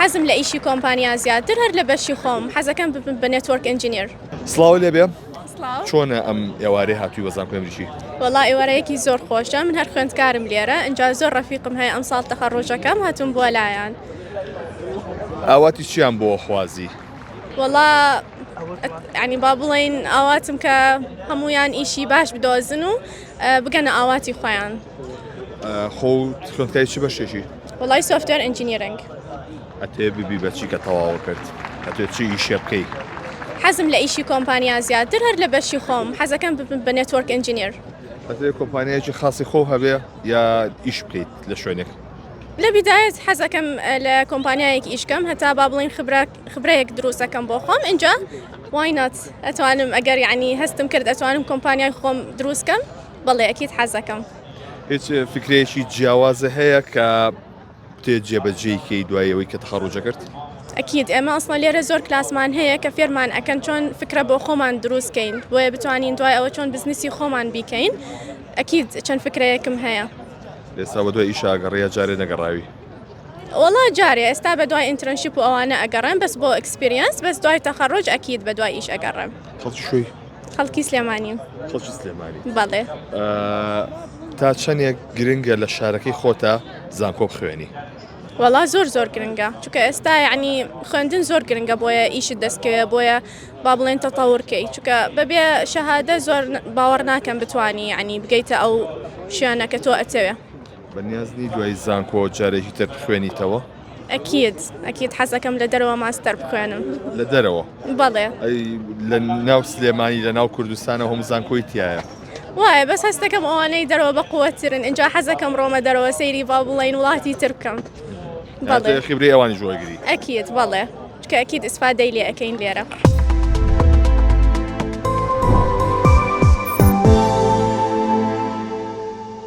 حەزم لە ئیشی کۆمپانیا زیاتر هەر لە بەشی خۆم حەزەکەم ببم بە نێتوەرک ئەنجینیر. سڵاو لێبێ سڵاو. چۆنە ئەم ئێوارەی هاتووی وەزان پێمریشی؟ وەڵا ئێوارەیەکی زۆر خۆشە، من هەر خوێندکارم لێرە، ئەنجا زۆر ڕەفیقم هەیە ئەم ساڵ تەخەڕۆژەکەم هاتووم بۆ لایەن. ئاواتی چیان بۆ خوازی؟ وەڵا ینی با بڵێن ئاواتم کە هەمویان ئیشی باش بدۆزن و بگەنە ئاواتی خۆیان. خۆ خوێندکاری چی بەشێکی؟ وەڵای سۆفتوێر ئەنجینیرنگ. ئەتێ ببی بەچی کە تەواو کرد ئەتێ چی ئیشێ بکەی؟ حەزم لە ئیشی کۆمپانیا زیاتر هەر لە بەشی خۆم حەزەکەم ببم بە نێتوەرک ئەنجینیر. ئەتێ کۆمپانیایەکی خاصی خۆ هەبێ یا ئیش بکەیت لە شوێنێک؟ لە بیدایەت حەزەکەم لە کۆمپانیایەکی ئیشکەم هەتا با بڵێن خبرەیەک دروستەکەم بۆ خۆم ئینجا واینات ئەتوانم ئەگەر یعنی هەستم کرد ئەتوانم کۆمپانیای خۆم دروستکەم بەڵێ ئەکید حەزەکەم. هیچ فکرێکی جیاوازە هەیە کە تێ جێبەجێیکەی دوایەوەی کە تەخەڕۆجە کرد؟ ئەکید ئێمە ئەسڵا لێرە زۆر کلاسمان هەیە کە فێرمان ئەکەن چۆن فکرە بۆ خۆمان دروستکەین بۆیە بتوانین دوای ئەوە چۆن بزنسی خۆمان بیکەین. ئەکید چەند فکرەیەکم هەیە. ئێستا بە دوای ئیشاگەڕیا جارێ نەگەڕاوی؟ وەڵا جارێ ئێستا بە دوای ئینترنشیپ و ئەوانە ئەگەڕێم بەس بۆ ئەکسپریانس بەس دوای تەخەڕۆج ئەکید بە دوای ئیش ئەگەڕێم. خەڵکی شوی؟ خەڵکی سلێمانیم. خەڵکی سلێمانی. بەڵێ. تا چەندێک گرنگە لە شارەکەی خۆتە زانکۆ بخوێنی؟ وەڵا زۆر گرنگە چونکە ئێستا یعنی خوێندن زۆر گرنگە بۆیە ئیشت دەستکەوێ بۆیە با بڵێن تەتەوڕکەی چونکە بەبێ شەهادە زۆر باوەڕ ناکەم بتوانی ینی بگەیتە ئەو شوێنە کە تۆ ئەتەوێ. بەنیازنی دوای زانکۆ جارێکی تر بخوێنیتەوە؟ ئەکید حەزەکەم لە دەرەوە ماستەر بخوێنم. لە دەرەوە؟ بەڵێ. لە ناو سلێمانی لە ناو کوردستانە هەموو زانکۆی تایە؟ وایە بەس هەستەکەم ئەوانەی دەرەوە بە قووەترن ئینجا حەزەکەم ڕۆمە دەرەوە سەیری با بڵێن وڵاتی تر بکەم. خبری ئەوانی ژۆگری؟ ئەکید بەڵێ چکە ئەکید ئیسفادەی لێ ئەەکەین لێرە.